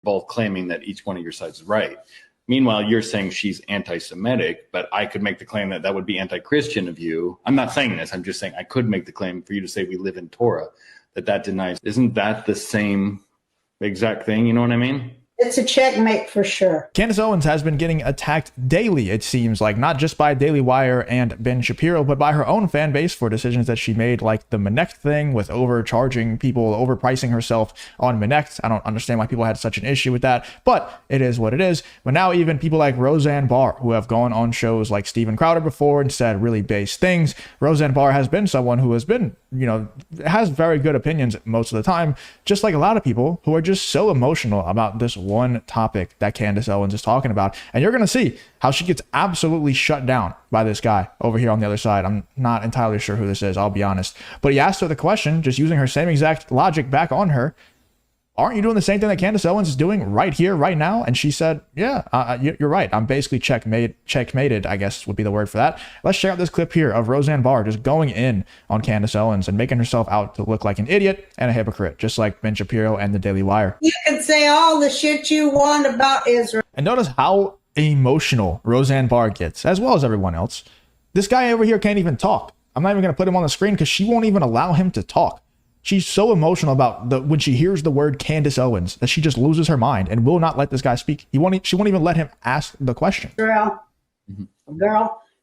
both claiming that each one of your sides is right. Meanwhile, you're saying she's anti-Semitic, but I could make the claim that that would be anti-Christian of you. I'm not saying this. I'm just saying I could make the claim for you to say we live in Torah, that denies. Isn't that the same exact thing? You know what I mean? It's a checkmate for sure. Candace Owens has been getting attacked daily, it seems like, not just by Daily Wire and Ben Shapiro, but by her own fan base for decisions that she made, like the Minnect thing with overcharging people, overpricing herself on Minnect. I don't understand why people had such an issue with that, but it is what it is. But now even people like Roseanne Barr, who have gone on shows like Steven Crowder before and said really base things. Roseanne Barr has been someone who has been, you know, has very good opinions most of the time, just like a lot of people who are just so emotional about this one topic that Candace Owens is talking about. And you're going to see how she gets absolutely shut down by this guy over here on the other side. I'm not entirely sure who this is, I'll be honest. But he asked her the question, just using her same exact logic back on her. Aren't you doing the same thing that Candace Owens is doing right here, right now? And she said, yeah, you're right. I'm basically checkmated, I guess would be the word for that. Let's check out this clip here of Roseanne Barr just going in on Candace Owens and making herself out to look like an idiot and a hypocrite, just like Ben Shapiro and the Daily Wire. You can say all the shit you want about Israel. And notice how emotional Roseanne Barr gets, as well as everyone else. This guy over here can't even talk. I'm not even going to put him on the screen because she won't even allow him to talk. She's so emotional about when she hears the word Candace Owens that she just loses her mind and will not let this guy speak. She won't even let him ask the question. Girl,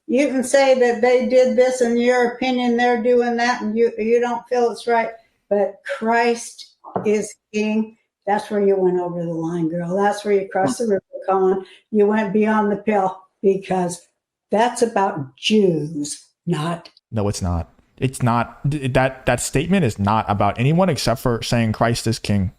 you can say that they did this in your opinion, they're doing that, and you don't feel it's right. But Christ is king. That's where you went over the line, girl. That's where you crossed the Rubicon. You went beyond the pale, because that's about Jews, not. No, it's not. It's not. That statement is not about anyone except for saying Christ is king.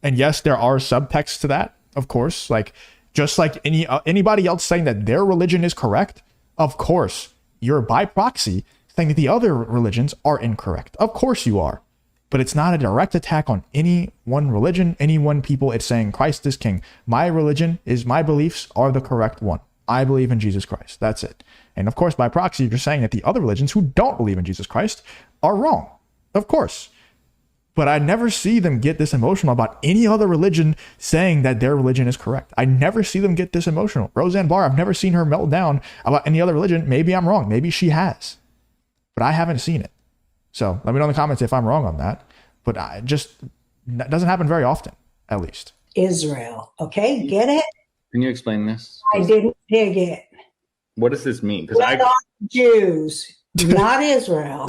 And yes, there are subtexts to that, of course, like just like anybody else saying that their religion is correct. Of course, you're by proxy saying that the other religions are incorrect. Of course you are. But it's not a direct attack on any one religion, any one people. It's saying Christ is king. My religion is, my beliefs are the correct one. I believe in Jesus Christ. That's it. And of course, by proxy, you're saying that the other religions who don't believe in Jesus Christ are wrong. Of course. But I never see them get this emotional about any other religion saying that their religion is correct. I never see them get this emotional. Roseanne Barr, I've never seen her melt down about any other religion. Maybe I'm wrong. Maybe she has. But I haven't seen it. So let me know in the comments if I'm wrong on that. But that doesn't happen very often, at least. Israel. Okay, get it? Can you explain this? I didn't dig it. What does this mean? Not Jews, not Israel,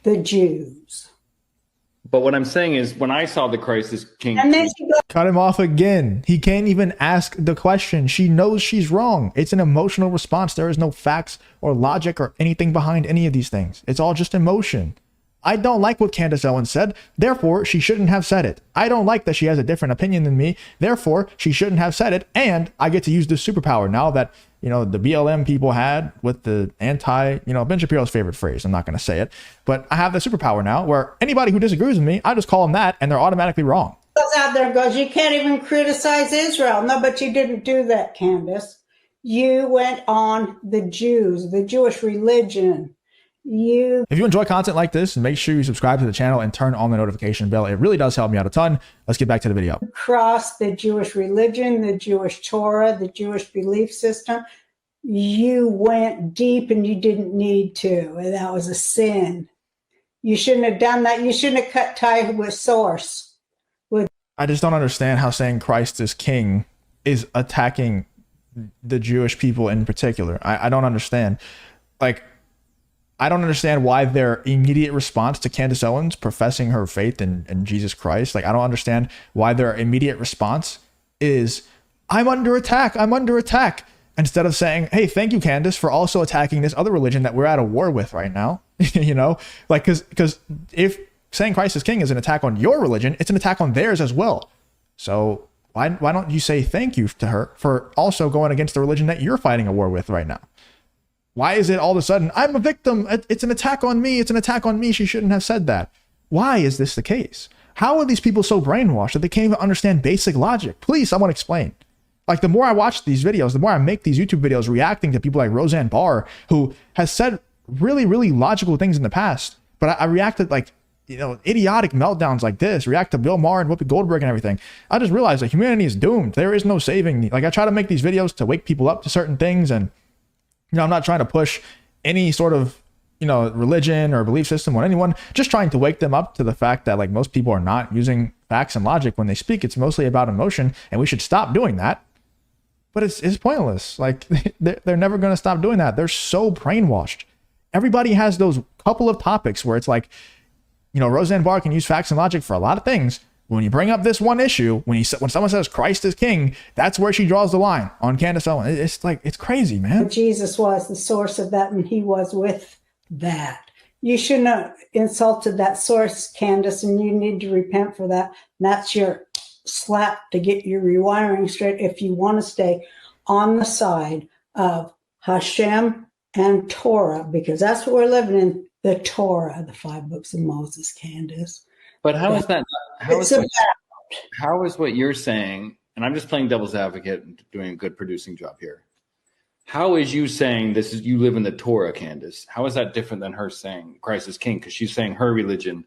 the Jews. But what I'm saying is, when I saw the Christ is king, and then she goes, cut him off again. He can't even ask the question. She knows she's wrong. It's an emotional response. There is no facts or logic or anything behind any of these things. It's all just emotion. I don't like what Candace Owens said, therefore she shouldn't have said it. I don't like that she has a different opinion than me, therefore she shouldn't have said it. And I get to use this superpower now that, you know, the BLM people had with the Ben Shapiro's favorite phrase. I'm not going to say it, but I have the superpower now where anybody who disagrees with me, I just call them that and they're automatically wrong. Goes out there and goes, you can't even criticize Israel. No, but you didn't do that, Candace. You went on the Jews, the Jewish religion. If you enjoy content like this, make sure you subscribe to the channel and turn on the notification bell. It really does help me out a ton. Let's get back to the video. Cross the Jewish religion, the Jewish Torah, the Jewish belief system. You went deep and you didn't need to. And that was a sin. You shouldn't have done that. You shouldn't have cut ties with source. I just don't understand how saying Christ is king is attacking the Jewish people in particular. I don't understand. I don't understand why their immediate response to Candace Owens professing her faith in Jesus Christ. I don't understand why their immediate response is, I'm under attack. I'm under attack. Instead of saying, hey, thank you, Candace, for also attacking this other religion that we're at a war with right now. Because if saying Christ is king is an attack on your religion, it's an attack on theirs as well. So why don't you say thank you to her for also going against the religion that you're fighting a war with right now? Why is it all of a sudden, I'm a victim, it's an attack on me, it's an attack on me, she shouldn't have said that? Why is this the case? How are these people so brainwashed that they can't even understand basic logic? Please, someone explain. The more I watch these videos, the more I make these YouTube videos reacting to people like Roseanne Barr, who has said really, really logical things in the past, but I reacted idiotic meltdowns like this, react to Bill Maher and Whoopi Goldberg and everything, I just realized that humanity is doomed. There is no saving. Like, I try to make these videos to wake people up to certain things, and I'm not trying to push any sort of religion or belief system on anyone, just trying to wake them up to the fact that like most people are not using facts and logic when they speak. It's mostly about emotion, and we should stop doing that. But it's pointless. Like, they're never going to stop doing that. They're so brainwashed. Everybody has those couple of topics where it's like, Roseanne Barr can use facts and logic for a lot of things. When you bring up this one issue, when someone says Christ is king, that's where she draws the line on Candace Owens. It's like, it's crazy, man. Jesus was the source of that, and he was with that. You shouldn't have insulted that source, Candace, and you need to repent for that. And that's your slap to get your rewiring straight if you want to stay on the side of Hashem and Torah, because that's what we're living in, the Torah, the 5 books of Moses, Candace. But how is that? How is what you're saying, and I'm just playing devil's advocate and doing a good producing job here. How is you saying you live in the Torah, Candace? How is that different than her saying Christ is king? Because she's saying her religion,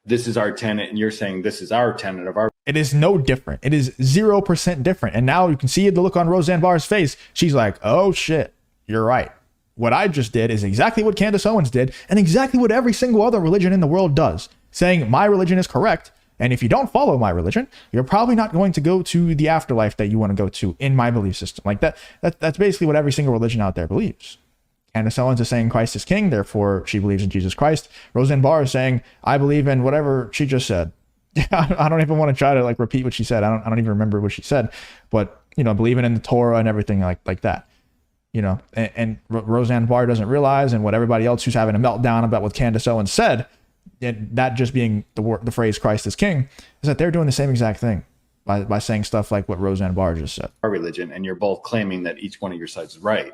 this is our tenet, and you're saying this is our tenet of our. It is no different. It is 0% different. And now you can see the look on Roseanne Barr's face. She's like, oh shit, you're right. What I just did is exactly what Candace Owens did, and exactly what every single other religion in the world does, saying my religion is correct. And if you don't follow my religion, you're probably not going to go to the afterlife that you want to go to in my belief system. Like that's basically what every single religion out there believes. Candace Owens is saying Christ is king, therefore she believes in Jesus Christ. Roseanne Barr is saying, I believe in whatever she just said. I don't even want to try to like repeat what she said. I don't even remember what she said, but believing in the Torah and everything like that. And Roseanne Barr doesn't realize, and what everybody else who's having a meltdown about what Candace Owens said, and that just being the phrase Christ is king, is that they're doing the same exact thing by saying stuff like what Roseanne Barr just said. Our religion, and you're both claiming that each one of your sides is right.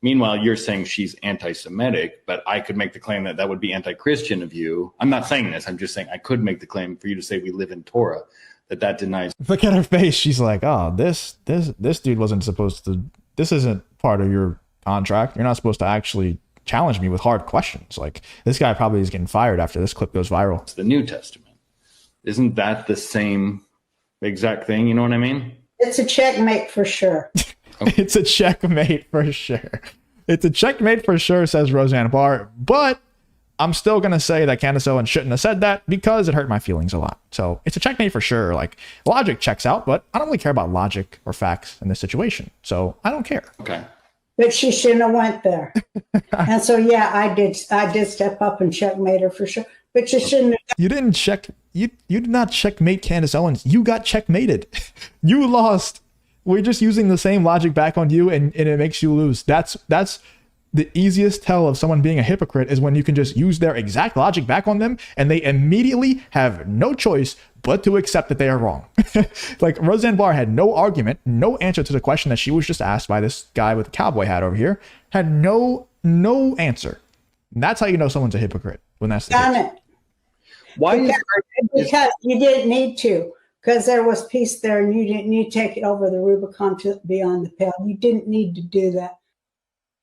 Meanwhile, you're saying she's anti-Semitic, but I could make the claim that would be anti-Christian of you. I'm not saying this. I'm just saying I could make the claim for you to say we live in Torah, that denies. Look at her face. She's like, oh, this dude wasn't supposed to. This isn't part of your contract. You're not supposed to actually challenge me with hard questions. Like, this guy probably is getting fired after this clip goes viral. It's the New Testament. Isn't that the same exact thing? You know what I mean? It's a checkmate for sure. Okay. It's a checkmate for sure. It's a checkmate for sure, says Roseanne Barr. But I'm still going to say that Candace Owens shouldn't have said that because it hurt my feelings a lot. So it's a checkmate for sure. Like, logic checks out, but I don't really care about logic or facts in this situation. So I don't care. Okay. But she shouldn't have went there. And so, yeah, I did step up and checkmate her for sure. But you shouldn't have. You didn't check. You did not checkmate Candace Owens. You got checkmated. You lost. We're just using the same logic back on you, and it makes you lose. That's the easiest tell of someone being a hypocrite, is when you can just use their exact logic back on them, and they immediately have no choice but to accept that they are wrong. Like, Roseanne Barr had no argument, no answer to the question that she was just asked by this guy with a cowboy hat over here. Had no answer. And that's how you know someone's a hypocrite, when that's the Done case. it. Why? Because you didn't need to. Because there was peace there, and you didn't need to take it over the Rubicon to beyond the pale. You didn't need to do that.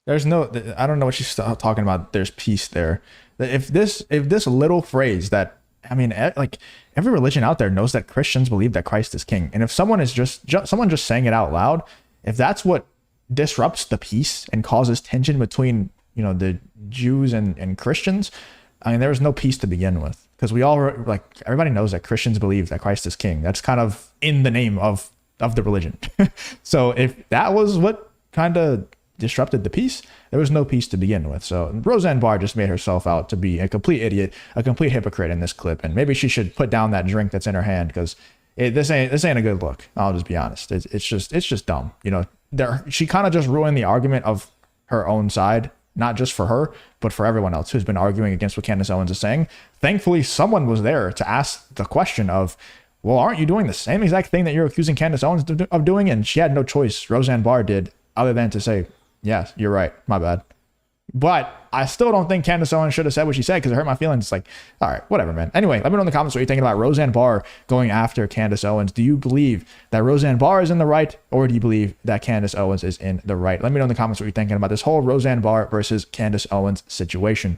There's no, I don't know what she's talking about. There's peace there. If this little phrase that, I mean, like, every religion out there knows that Christians believe that Christ is king. And if someone is someone just saying it out loud, if that's what disrupts the peace and causes tension between, the Jews and Christians, I mean, there was no peace to begin with. Because we all, like, everybody knows that Christians believe that Christ is king. That's kind of in the name of the religion. So if that was what kind of disrupted the peace, there was no peace to begin with. So Roseanne Barr just made herself out to be a complete idiot, a complete hypocrite in this clip. And maybe she should put down that drink that's in her hand, because this ain't a good look. I'll just be honest. It's just dumb. She kind of just ruined the argument of her own side, not just for her, but for everyone else who's been arguing against what Candace Owens is saying. Thankfully, someone was there to ask the question of, well, aren't you doing the same exact thing that you're accusing Candace Owens of doing? And she had no choice, Roseanne Barr did, other than to say, yes, you're right, my bad. But I still don't think Candace Owens should have said what she said, because it hurt my feelings. It's like, all right, whatever, man. Anyway, let me know in the comments what you're thinking about Roseanne Barr going after Candace Owens. Do you believe that Roseanne Barr is in the right, or do you believe that Candace Owens is in the right? Let me know in the comments what you're thinking about this whole Roseanne Barr versus Candace Owens situation.